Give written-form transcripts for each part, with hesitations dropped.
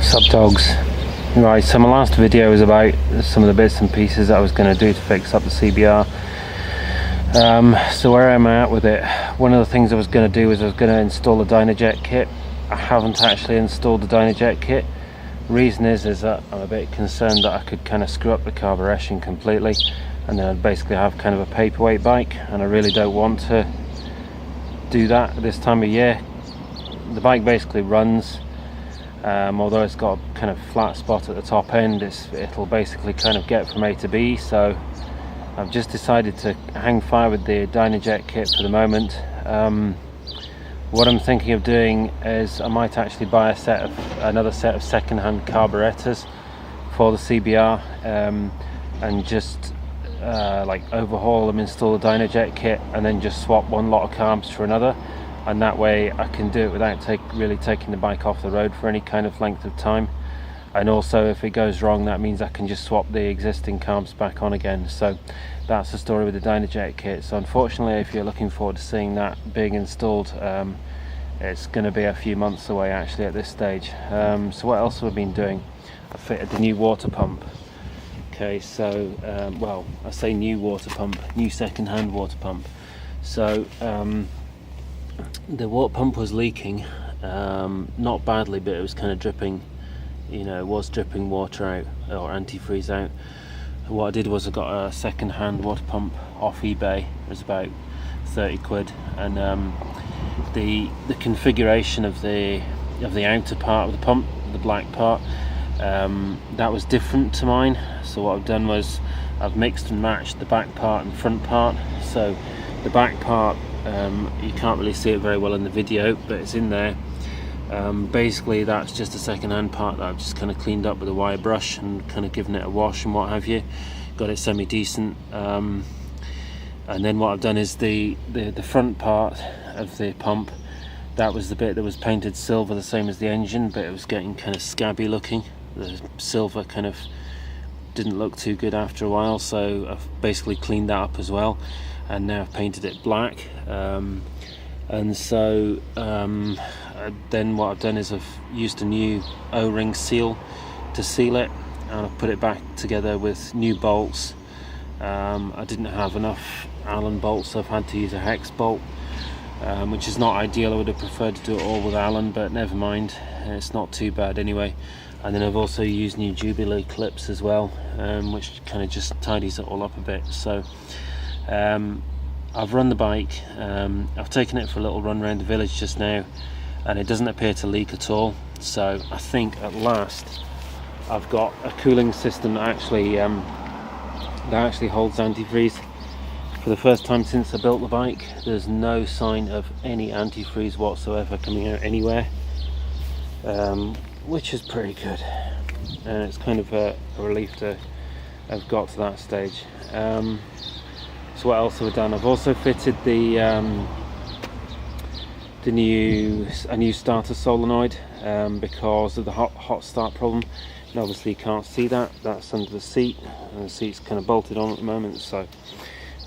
Sup dogs. Right, so my last video was about some of the bits and pieces that I was going to do to fix up the CBR. So where am I at with it? One of the things I was going to do was I was going to install a Dynajet kit. I haven't actually installed the Dynajet kit. Reason is that I'm a bit concerned that I could kind of screw up the carburation completely, and then I'd basically have kind of a paperweight bike, and I really don't want to do that at this time of year. The bike basically runs, although it's got a kind of flat spot at the top end, it'll basically kind of get from A to B. So I've just decided to hang fire with the Dynajet kit for the moment. What I'm thinking of doing is I might actually buy another set of second-hand carburetors for the CBR, and just like overhaul them, install the Dynajet kit, and then just swap one lot of carbs for another, and that way I can do it without really taking the bike off the road for any kind of length of time. And also, if it goes wrong, that means I can just swap the existing carbs back on again. So that's the story with the Dynajet kit. So unfortunately, if you're looking forward to seeing that being installed, it's going to be a few months away actually at this stage. So what else have I been doing? I fitted the new water pump. Okay, so well, I say new water pump, new second-hand water pump. So the water pump was leaking, not badly, but it was kind of dripping. You know, it was dripping water out, or antifreeze out. What I did was I got a second-hand water pump off eBay. It was about 30 quid, and the configuration of the outer part of the pump, the black part, that was different to mine. So what I've done was I've mixed and matched the back part and front part. So the back part, you can't really see it very well in the video, but it's in there. Basically that's just a second-hand part that I've just kind of cleaned up with a wire brush and kind of given it a wash and what have you, got it semi-decent. And then what I've done is the front part of the pump, that was the bit that was painted silver, the same as the engine, but it was getting kind of scabby looking. The silver kind of didn't look too good after a while, so I've basically cleaned that up as well, and now I've painted it black. And so then what I've done is I've used a new O-ring seal to seal it, and I've put it back together with new bolts. I didn't have enough Allen bolts, so I've had to use a hex bolt, which is not ideal. I would have preferred to do it all with Allen, but never mind, it's not too bad anyway. And then I've also used new Jubilee clips as well, which kind of just tidies it all up a bit. So I've run the bike, I've taken it for a little run around the village just now, and it doesn't appear to leak at all. So I think at last I've got a cooling system that actually holds antifreeze. For the first time since I built the bike, there's no sign of any antifreeze whatsoever coming out anywhere, which is pretty good, and it's kind of a relief to have got to that stage. So what else have I done? I've also fitted a new starter solenoid, because of the hot start problem. And obviously you can't see that, that's under the seat, and the seat's kind of bolted on at the moment. So,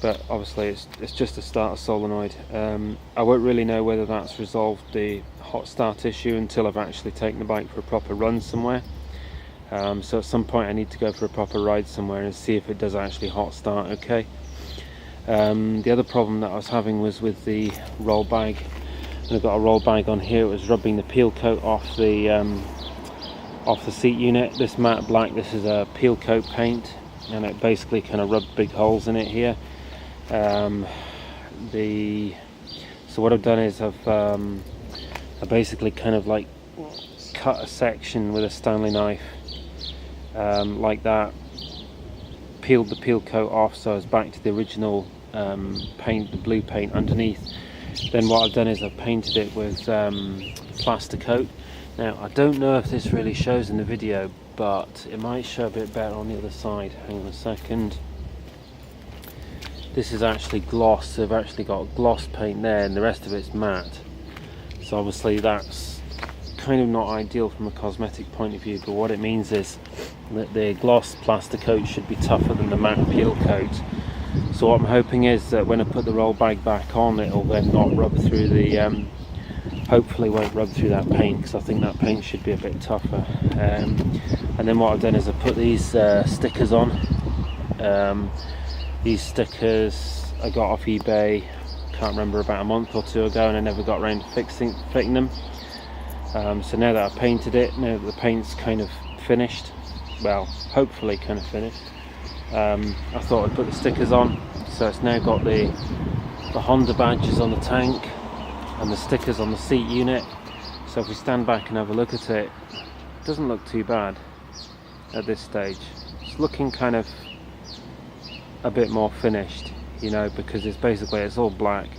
but obviously it's just a starter solenoid. I won't really know whether that's resolved the hot start issue until I've actually taken the bike for a proper run somewhere. So at some point I need to go for a proper ride somewhere and see if it does actually hot start okay. The other problem that I was having was with the roll bag. And I've got a roll bag on here. It was rubbing the peel coat off the seat unit. This matte black, this is a peel coat paint, and it basically kind of rubbed big holes in it here. So what I've done is I basically kind of like cut a section with a Stanley knife, like that, peeled the peel coat off, so I was back to the original paint, the blue paint underneath. Then what I've done is I've painted it with plaster coat. Now I don't know if this really shows in the video, but it might show a bit better on the other side. Hang on a second. This is actually gloss. They've actually got gloss paint there, and the rest of it's matte. So obviously that's kind of not ideal from a cosmetic point of view, but what it means is that the gloss plaster coat should be tougher than the matte peel coat. So what I'm hoping is that when I put the roll bag back on, it'll then not rub through the hopefully won't rub through that paint, because I think that paint should be a bit tougher. And then what I've done is I put these stickers on. These stickers I got off eBay, can't remember, about a month or two ago, and I never got around to fitting them. So now that I've painted it, now that the paint's kind of finished, well, hopefully kind of finished, I thought I'd put the stickers on. So it's now got the Honda badges on the tank and the stickers on the seat unit. So if we stand back and have a look at it, it doesn't look too bad at this stage. It's looking kind of a bit more finished, you know, because it's all black.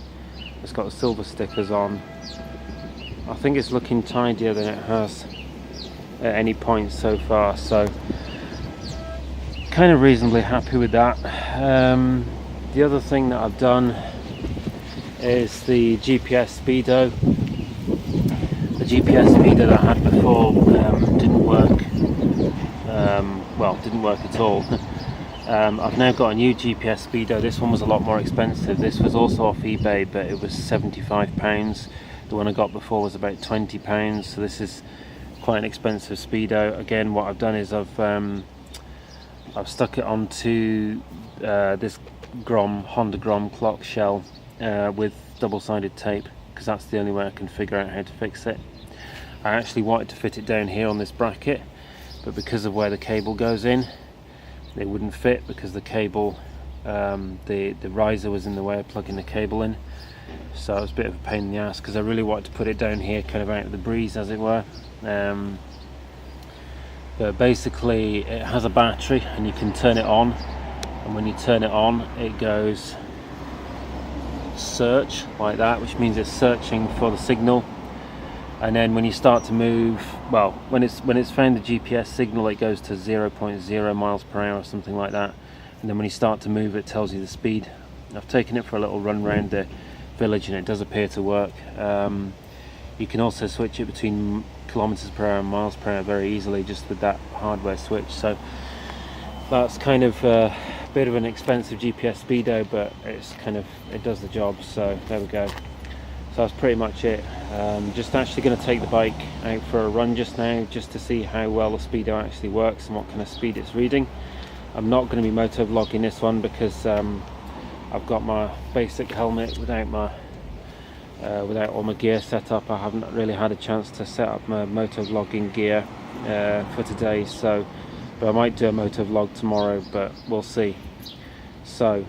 It's got the silver stickers on. I think it's looking tidier than it has at any point so far, so kind of reasonably happy with that. The other thing that I've done is the GPS Speedo. The GPS Speedo that I had before didn't work. Well, didn't work at all. I've now got a new GPS Speedo. This one was a lot more expensive. This was also off eBay, but it was £75. The one I got before was about £20, so this is quite an expensive Speedo. Again, what I've done is I've stuck it onto this Honda Grom clock shell with double-sided tape, because that's the only way I can figure out how to fix it. I actually wanted to fit it down here on this bracket, but because of where the cable goes in, it wouldn't fit, because the cable, the riser was in the way of plugging the cable in. So it was a bit of a pain in the ass, because I really wanted to put it down here, kind of out of the breeze, as it were. But basically it has a battery and you can turn it on, and when you turn it on it goes search like that, which means it's searching for the signal. And then when you start to move, well, when it's found the GPS signal, it goes to 0.0 miles per hour or something like that, and then when you start to move it tells you the speed. I've taken it for a little run around the village and it does appear to work. You can also switch it between kilometers per hour and miles per hour very easily just with that hardware switch. So that's kind of a bit of an expensive GPS Speedo, but it does the job. So there we go. So that's pretty much it. Just actually going to take the bike out for a run just now, just to see how well the Speedo actually works and what kind of speed it's reading. I'm not going to be moto vlogging this one because I've got my basic helmet without all my gear set up. I haven't really had a chance to set up my moto vlogging gear for today, but I might do a moto vlog tomorrow, but we'll see. So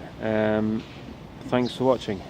thanks for watching.